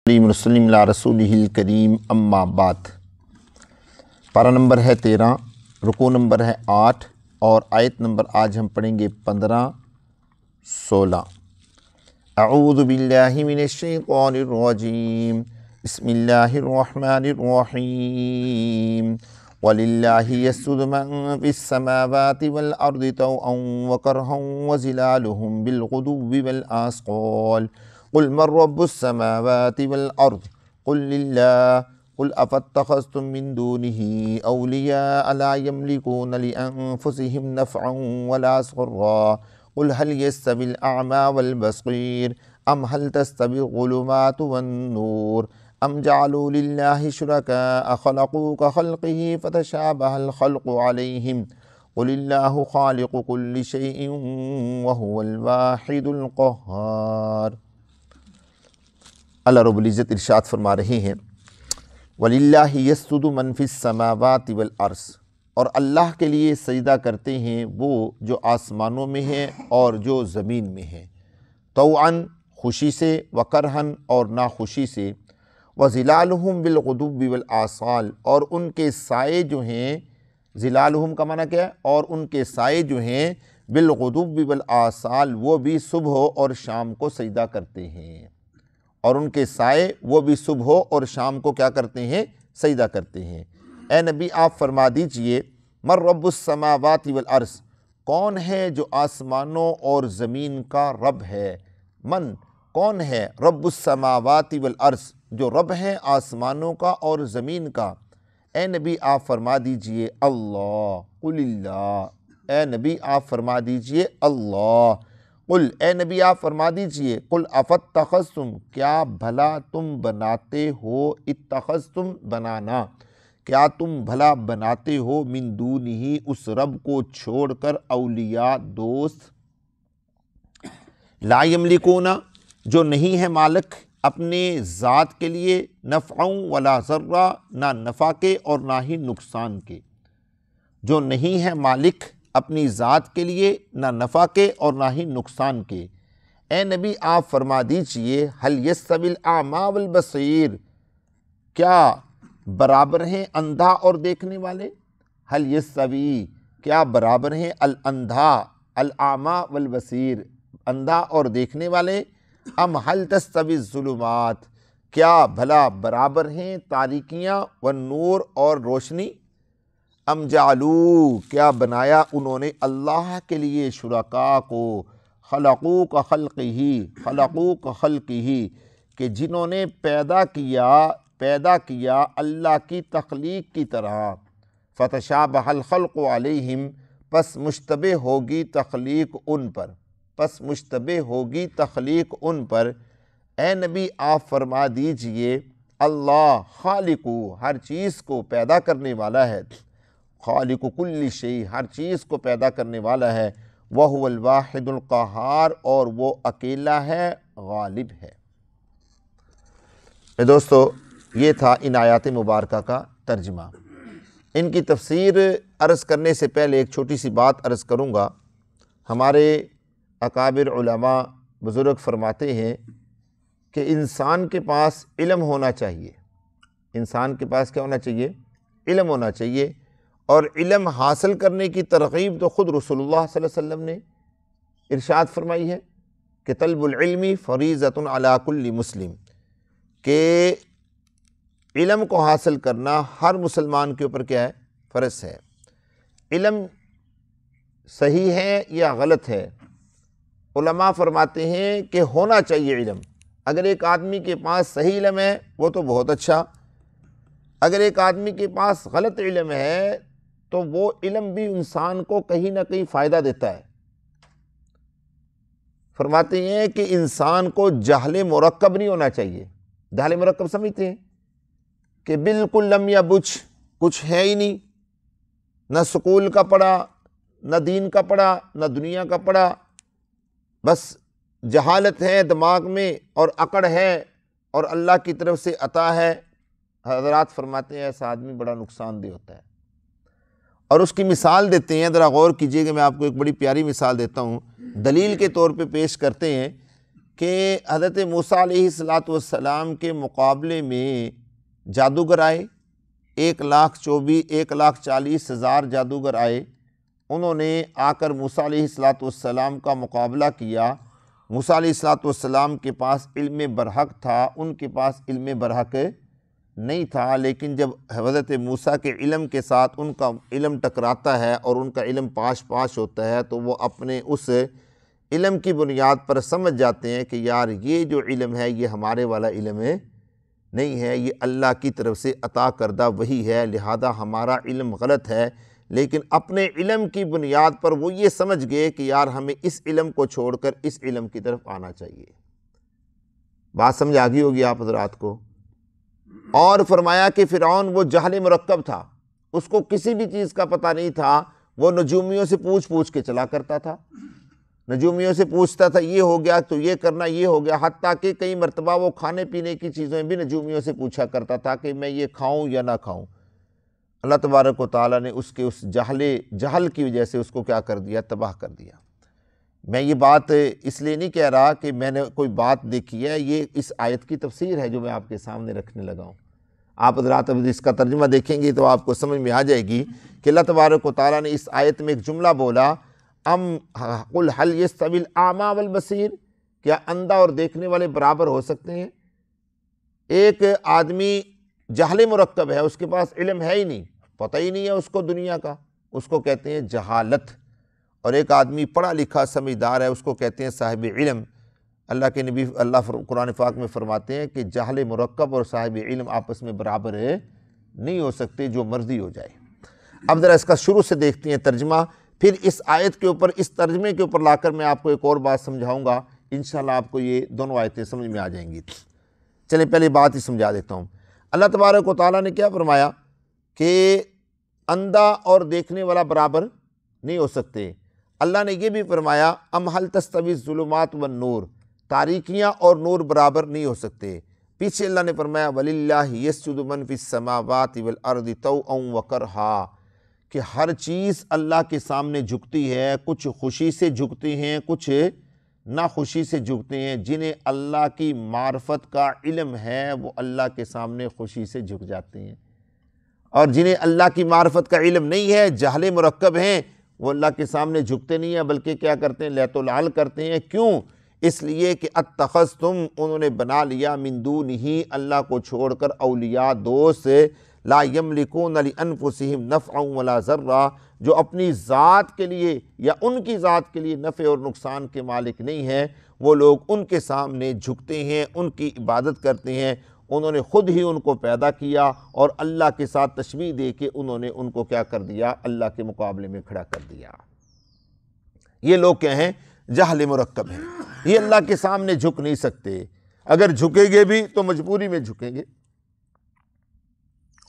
وسلم علی رسولہ الکریم اما بعد۔ پارہ نمبر ہے 13، رکوع نمبر ہے 8 اور آیت نمبر آج ہم پڑھیں گے 15-16۔ اعوذ باللہ من الشیطان الرجیم، بسم اللہ الرحمن الرحیم۔ وَلِلَّهِ يَسْجُدُ مَن فِي السَّمَاوَاتِ وَالْأَرْضِ طَوْعًا وَكَرْهًا وَظِلَالُهُم بِالْغُدُوِّ وَالْآصَالِ قُلْ مَن رَّبُّ السَّمَاوَاتِ وَالْأَرْضِ قُل لِّلَّهُ قُلْ أَفَاتَّخَذْتُم مِّن دُونِهِ أَوْلِيَاءَ لَا يَمْلِكُونَ لِأَنفُسِهِمْ نَفْعًا وَلَا ضَرًّا قُلْ هَلْ يَسْتَوِي الْأَعْمَىٰ وَالْبَصِيرُ أَمْ هَلْ تَسْتَوِي الظُّلُمَاتُ وَالنُّورُ أَمْ جَعَلُوا لِلَّهِ شُرَكَاءَ خَلَقُوا كَخَلْقِهِ فَتَشَابَهَ الْخَلْقُ عَلَيْهِمْ قُلِ اللَّهُ خَالِقُ كُلِّ شَيْءٍ وَهُوَ الْوَاحِدُ الْقَهَّارُ۔ اللہ رب العزت ارشاد فرما رہے ہیں، وَلِلَّهِ يَسْجُدُ مَن فِي السَّمَاوَاتِ وَالْأَرْضِ، اور اللہ کے لیے سجدہ کرتے ہیں وہ جو آسمانوں میں ہیں اور جو زمین میں ہیں، طوعاً خوشی سے، وکرہن اور ناخوشی سے، وظلالہم بالغدو والآصال، اور ان کے سائے جو ہیں، ظلالہم کا معنی کیا ہے، اور ان کے سائے جو ہیں بالغدو والآصال وہ بھی صبح اور شام کو سجدہ کرتے ہیں، اور ان کے سائے وہ بھی صبح اور شام کو کیا کرتے ہیں، سجدہ کرتے ہیں۔ اے نبی آپ فرما دیجئے، من رب السماوات والارض، کون ہے جو آسمانوں اور زمین کا رب ہے؟ من کون ہے؟ رب السماوات والارض، جو رب ہے آسمانوں کا اور زمین کا۔ اے نبی آپ فرما دیجئے اللہ، قل اللہ، اے نبی آپ فرما دیجئے اللہ، قل، اے نبی آپ فرما دیجئے، قل افاتخذتم، کیا بھلا تم بناتے ہو، اتخذتم بنانا، کیا تم بھلا بناتے ہو، من دونہ اس رب کو چھوڑ کر، اولیاء دوست، لا یملکون جو نہیں ہے مالک اپنے ذات کے لیے، نفعا ولا ضرا نہ نفع کے اور نہ ہی نقصان کے، جو نہیں ہے مالک اپنی ذات کے لیے نہ نفع کے اور نہ ہی نقصان کے۔ اے نبی آپ فرما دیجئے، هل يستوي الاعمى والبصير، کیا برابر ہیں اندھا اور دیکھنے والے؟ هل يستوي، کیا برابر ہیں الاندھا، الاعمى والبصير، اندھا اور دیکھنے والے؟ ام هل تستوي الظلمات، کیا بھلا برابر ہیں تاریکیاں، والنور اور روشنی؟ ام جعلوا، کیا بنایا انہوں نے اللہ کے لیے شرکاء کو، خلقوا کخلقہ، خلقوا کخلقہ، کہ جنہوں نے پیدا کیا اللہ کی تخلیق کی طرح، فتشابہ الخلق علیہم، پس مشتبہ ہوگی تخلیق ان پر، پس مشتبہ ہوگی تخلیق ان پر۔ اے نبی آپ فرما دیجئے، اللہ خالق، ہر چیز کو پیدا کرنے والا ہے، خالق کل شیء، ہر چیز کو پیدا کرنے والا ہے، وَهُوَ الْوَاحِدُ الْقَهَّارُ، اور وہ اکیلا ہے، غالب ہے۔ دوستو، یہ تھا ان آیات مبارکہ کا ترجمہ۔ ان کی تفسیر عرض کرنے سے پہلے ایک چھوٹی سی بات عرض کروں گا۔ ہمارے اکابر علماء بزرگ فرماتے ہیں کہ انسان کے پاس علم ہونا چاہیے، انسان کے پاس کیا ہونا چاہیے؟ علم ہونا چاہیے، اور علم حاصل کرنے کی ترغیب تو خود رسول اللہ صلی اللہ علیہ وسلم نے ارشاد فرمائی ہے کہ طلب العلم فریضۃ علی کل مسلم، کہ علم کو حاصل کرنا ہر مسلمان کے اوپر کیا ہے؟ فرض ہے۔ علم صحیح ہے یا غلط ہے؟ علماء فرماتے ہیں کہ ہونا چاہیے علم۔ اگر ایک آدمی کے پاس صحیح علم ہے وہ تو بہت اچھا، اگر ایک آدمی کے پاس غلط علم ہے تو وہ علم بھی انسان کو کہیں نہ کہیں فائدہ دیتا ہے۔ فرماتے ہیں کہ انسان کو جہل مرکب نہیں ہونا چاہیے۔ جہل مرکب سمجھتے ہیں کہ بالکل لم یا بچ، کچھ ہے ہی نہیں، نہ سکول کا پڑھا، نہ دین کا پڑھا، نہ دنیا کا پڑھا، بس جہالت ہے دماغ میں اور اکڑ ہے اور اللہ کی طرف سے عطا ہے۔ حضرات فرماتے ہیں ایسا آدمی بڑا نقصان دہ ہوتا ہے، اور اس کی مثال دیتے ہیں، ذرا غور کیجئے کہ میں آپ کو ایک بڑی پیاری مثال دیتا ہوں، دلیل کے طور پہ پیش کرتے ہیں کہ حضرت موسیٰ علیہ السلام کے مقابلے میں جادوگر آئے، 1,40,000 جادوگر آئے، انہوں نے آ کر موسیٰ علیہ السلام کا مقابلہ کیا۔ موسیٰ علیہ السلام کے پاس علم برحق تھا، ان کے پاس علم برحق نہیں تھا، لیکن جب حضرت موسیٰ کے علم کے ساتھ ان کا علم ٹکراتا ہے اور ان کا علم پاش ہوتا ہے، تو وہ اپنے اس علم کی بنیاد پر سمجھ جاتے ہیں کہ یار یہ جو علم ہے یہ ہمارے والا علم نہیں ہے، یہ اللہ کی طرف سے عطا کردہ وحی ہے، لہذا ہمارا علم غلط ہے۔ لیکن اپنے علم کی بنیاد پر وہ یہ سمجھ گئے کہ یار ہمیں اس علم کو چھوڑ کر اس علم کی طرف آنا چاہیے۔ بات سمجھ آ گئی ہوگی آپ حضرات کو۔ اور فرمایا کہ فرعون وہ جہل مرکب تھا، اس کو کسی بھی چیز کا پتہ نہیں تھا، وہ نجومیوں سے پوچھ کے چلا کرتا تھا، نجومیوں سے پوچھتا تھا یہ ہو گیا تو یہ کرنا، یہ ہو گیا، حتیٰ کہ کئی مرتبہ وہ کھانے پینے کی چیزیں بھی نجومیوں سے پوچھا کرتا تھا کہ میں یہ کھاؤں یا نہ کھاؤں۔ اللہ تبارک و تعالیٰ نے اس کے اس جہل کی وجہ سے اس کو کیا کر دیا؟ تباہ کر دیا۔ میں یہ بات اس لیے نہیں کہہ رہا کہ میں نے کوئی بات دیکھی ہے، یہ اس آیت کی تفسیر ہے جو میں آپ کے سامنے رکھنے لگا ہوں۔ آپ حضرات اب اس کا ترجمہ دیکھیں گے تو آپ کو سمجھ میں آ جائے گی کہ اللہ تبارک و تعالیٰ نے اس آیت میں ایک جملہ بولا، قل هل يستوي الاعمى والبصير، کیا اندھا اور دیکھنے والے برابر ہو سکتے ہیں؟ ایک آدمی جہل مرکب ہے، اس کے پاس علم ہے ہی نہیں، پتہ ہی نہیں ہے اس کو دنیا کا، اس کو کہتے ہیں جہالت۔ اور ایک آدمی پڑھا لکھا سمجھدار ہے، اس کو کہتے ہیں صاحب علم۔ اللہ کے نبی اللہ قرآن پاک میں فرماتے ہیں کہ جہل مرکب اور صاحب علم آپس میں برابر نہیں ہو سکتے، جو مرضی ہو جائے۔ اب ذرا اس کا شروع سے دیکھتے ہیں ترجمہ، پھر اس آیت کے اوپر، اس ترجمے کے اوپر لا کر میں آپ کو ایک اور بات سمجھاؤں گا، انشاءاللہ آپ کو یہ دونوں آیتیں سمجھ میں آ جائیں گی۔ چلیں پہلے بات ہی سمجھا دیتا ہوں۔ اللہ تبارک و تعالیٰ نے کیا فرمایا کہ اندھا اور دیکھنے والا برابر نہیں ہو سکتے۔ اللہ نے یہ بھی فرمایا ام هل تستوی الظلمات والنور، تاریکیاں اور نور برابر نہیں ہو سکتے۔ پیچھے اللہ نے فرمایا وَلِلَّهِ يَسْجُدُ مَنْ فِي السَّمَاوَاتِ وَالْأَرْضِ طَوْعًا وَكَرْهًا، کہ ہر چیز اللہ کے سامنے جھکتی ہے، کچھ خوشی سے جھکتی ہیں، کچھ ناخوشی سے جھکتے ہیں۔ جنہیں اللہ کی معرفت کا علم ہے وہ اللہ کے سامنے خوشی سے جھک جاتے ہیں، اور جنہیں اللہ کی معرفت کا علم نہیں ہے، جہل مرکب ہیں، وہ اللہ کے سامنے جھکتے نہیں ہیں، بلکہ کیا کرتے ہیں؟ لیت و لعل کرتے ہیں۔ کیوں؟ اس لیے کہ اتخذتم، انہوں نے بنا لیا، من دونہ، اللہ کو چھوڑ کر، اولیاء، دوست، لا یملکون لانفسہم نفعا ولا ضرا، جو اپنی ذات کے لیے یا ان کی ذات کے لیے نفع اور نقصان کے مالک نہیں ہیں۔ وہ لوگ ان کے سامنے جھکتے ہیں، ان کی عبادت کرتے ہیں۔ انہوں نے خود ہی ان کو پیدا کیا اور اللہ کے ساتھ تشبیہ دے کے انہوں نے ان کو کیا کر دیا؟ اللہ کے مقابلے میں کھڑا کر دیا۔ یہ لوگ کیا ہیں؟ جہل مرکب ہیں، یہ اللہ کے سامنے جھک نہیں سکتے، اگر جھکیں گے بھی تو مجبوری میں جھکیں گے۔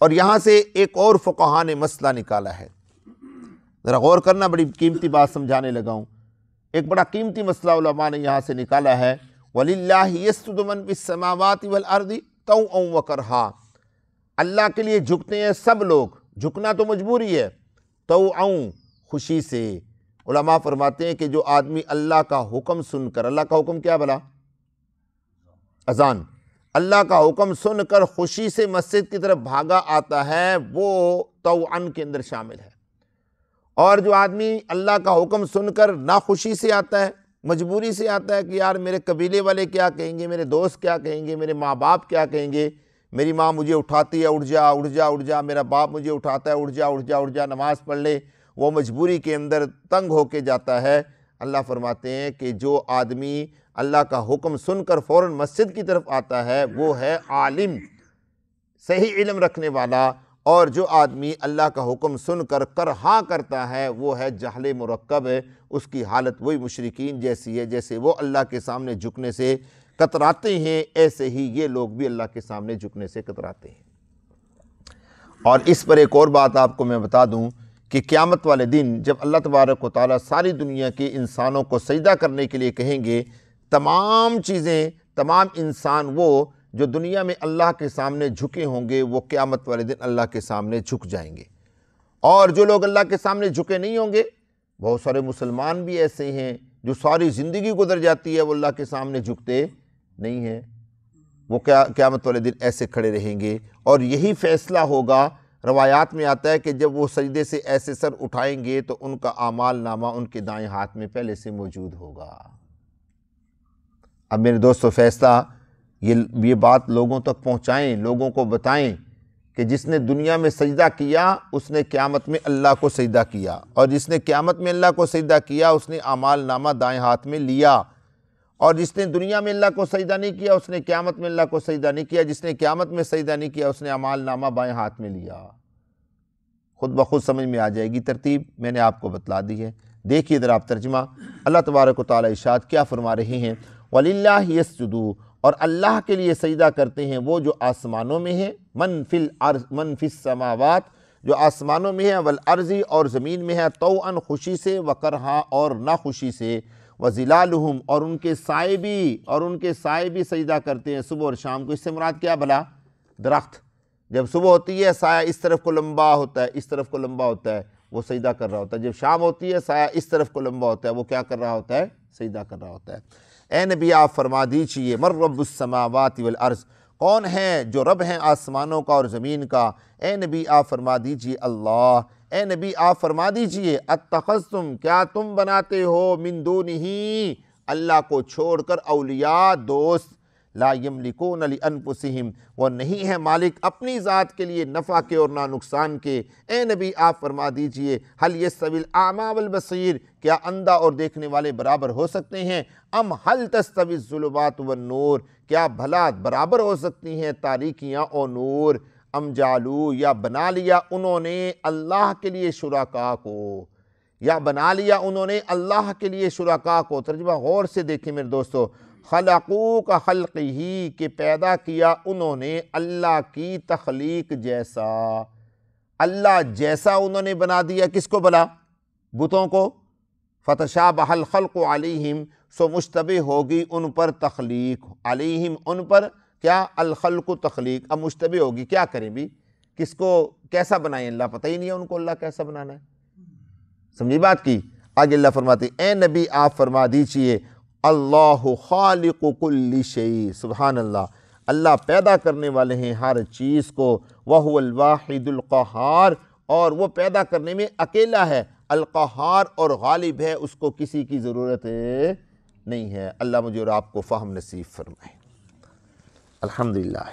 اور یہاں سے ایک اور فقہاء نے مسئلہ نکالا ہے، ذرا غور کرنا، بڑی قیمتی بات سمجھانے لگا ہوں۔ ایک بڑا قیمتی مسئلہ علماء نے یہاں سے نکالا ہے، وَلِلَّهِ يَسْجُدُ مَنْ فِي السَّمَاوَاتِ وَالْأَرْضِ طَوْعًا وَكَرْهًا، اللہ کے لیے جھکتے ہیں سب لوگ، جھکنا تو مجبوری ہے، طَوْعًا، خوشی سے۔ علماء فرماتے ہیں کہ جو آدمی اللہ کا حکم سن کر، اللہ کا حکم کیا بلا؟ اذان، اللہ کا حکم سن کر خوشی سے مسجد کی طرف بھاگا آتا ہے، وہ طوعاً کے اندر شامل ہے۔ اور جو آدمی اللہ کا حکم سن کر ناخوشی سے آتا ہے، مجبوری سے آتا ہے کہ یار میرے قبیلے والے کیا کہیں گے، میرے دوست کیا کہیں گے، میرے ماں باپ کیا کہیں گے، میری ماں مجھے اٹھاتی ہے اٹھ جا اٹھ جا اٹھ جا، میرا باپ مجھے اٹھاتا ہے اٹھ جا اٹھ جا اٹھ جا، نماز پڑھ لے، وہ مجبوری کے اندر تنگ ہو کے جاتا ہے۔ اللہ فرماتے ہیں کہ جو آدمی اللہ کا حکم سن کر فوراً مسجد کی طرف آتا ہے وہ ہے عالم، صحیح علم رکھنے والا، اور جو آدمی اللہ کا حکم سن کر کرہا کرتا ہے وہ ہے جہل مرکب، اس کی حالت وہی مشرکین جیسی ہے، جیسے وہ اللہ کے سامنے جھکنے سے کتراتے ہیں ایسے ہی یہ لوگ بھی اللہ کے سامنے جھکنے سے کتراتے ہیں۔ اور اس پر ایک اور بات آپ کو میں بتا دوں کہ قیامت والے دن جب اللہ تبارک و تعالیٰ ساری دنیا کے انسانوں کو سجدہ کرنے کے لیے کہیں گے، تمام چیزیں، تمام انسان وہ جو دنیا میں اللہ کے سامنے جھکے ہوں گے وہ قیامت والے دن اللہ کے سامنے جھک جائیں گے، اور جو لوگ اللہ کے سامنے جھکے نہیں ہوں گے بہت سارے مسلمان بھی ایسے ہیں جو ساری زندگی گزر جاتی ہے وہ اللہ کے سامنے جھکتے نہیں ہیں، وہ قیامت والے دن ایسے کھڑے رہیں گے، اور یہی فیصلہ ہوگا۔ روایات میں آتا ہے کہ جب وہ سجدے سے ایسے سر اٹھائیں گے تو ان کا اعمال نامہ ان کے دائیں ہاتھ میں پہلے سے موجود ہوگا۔ اب میرے دوستو فیصلہ یہ بات لوگوں تک پہنچائیں، لوگوں کو بتائیں کہ جس نے دنیا میں سجدہ کیا اس نے قیامت میں اللہ کو سجدہ کیا، اور جس نے قیامت میں اللہ کو سجدہ کیا اس نے اعمال نامہ دائیں ہاتھ میں لیا، اور جس نے دنیا میں اللہ کو سجدہ نہیں کیا اس نے قیامت میں اللہ کو سجدہ نہیں کیا، جس نے قیامت میں سجدہ نہیں کیا اس نے اعمال نامہ بائیں ہاتھ میں لیا۔ خود بخود سمجھ میں آ جائے گی، ترتیب میں نے آپ کو بتلا دی ہے۔ دیکھیے ذرا آپ ترجمہ، اللہ تبارک و تعالیٰ ارشاد کیا فرما رہے ہیں، وَلِلَّهِ يَسْجُدُ، اور اللہ کے لیے سجدہ کرتے ہیں وہ جو آسمانوں میں ہیں، من فی السماوات، جو آسمانوں میں ہے، والارض، اور زمین میں ہے، طوعاً خوشی سے، وکرہا، اور نہ خوشی سے، وظلالہم، اور ان کے سائے بھی سجدہ کرتے ہیں صبح اور شام کو۔ اس سے مراد کیا بھلا؟ درخت جب صبح ہوتی ہے سایہ اس طرف کو لمبا ہوتا ہے، اس طرف کو لمبا ہوتا ہے، وہ سجدہ کر رہا ہوتا ہے۔ جب شام ہوتی ہے سایہ اس طرف کو لمبا ہوتا ہے، وہ کیا کر رہا ہوتا ہے؟ سجدہ کر رہا ہوتا ہے۔ اے نبی آپ فرما دیجئے، من رب السماوات والارض، کون ہے جو رب ہیں آسمانوں کا اور زمین کا؟ اے نبی آپ فرما دیجئے اللہ۔ اے نبی آپ فرما دیجئے، اتخذتم، کیا تم بناتے ہو، من دونہ، اللہ کو چھوڑ کر، اولیاء، دوست، لا یملکون لانفسہم، وہ نہیں ہے مالک اپنی ذات کے لیے نفع کے اور نہ نقصان کے۔ اے نبی آپ فرما دیجئے، هل یستوی الاعمی والبصیر، کیا اندھا اور دیکھنے والے برابر ہو سکتے ہیں؟ ام هل تستوی الظلمات والنور، کیا بھلا برابر ہو سکتی ہیں تاریکیاں اور نور؟ ام جعلوا، یا بنا لیا انہوں نے اللہ کے لیے شرکاء کو، یا بنا لیا انہوں نے اللہ کے لیے شرکاء کو۔ ترجمہ غور سے دیکھیں میرے دوستو، خلقو کا خلق ہی، کہ پیدا کیا انہوں نے اللہ کی تخلیق جیسا، اللہ جیسا انہوں نے بنا دیا، کس کو بلا؟ بتوں کو۔ فتشابہ الخلق علیہم، سو مشتبہ ہوگی ان پر تخلیق، علیہم ان پر کیا؟ الخلق تخلیق، اب مشتبہ ہوگی، کیا کریں بھی؟ کس کو کیسا بنائیں؟ اللہ پتہ ہی نہیں ہے ان کو اللہ کیسا بنانا ہے۔ سمجھی بات کی؟ آگے اللہ فرماتے ہیں، اے نبی آپ فرما دیجئے، اللہ خالق کل شیء، سبحان اللہ، اللہ پیدا کرنے والے ہیں ہر چیز کو، وَهُوَ الْوَاحِدُ الْقَهَّارُ، اور وہ پیدا کرنے میں اکیلا ہے، القہار اور غالب ہے، اس کو کسی کی ضرورت نہیں ہے۔ اللہ مجھے اور آپ کو فہم نصیب فرمائے۔ الحمدللہ۔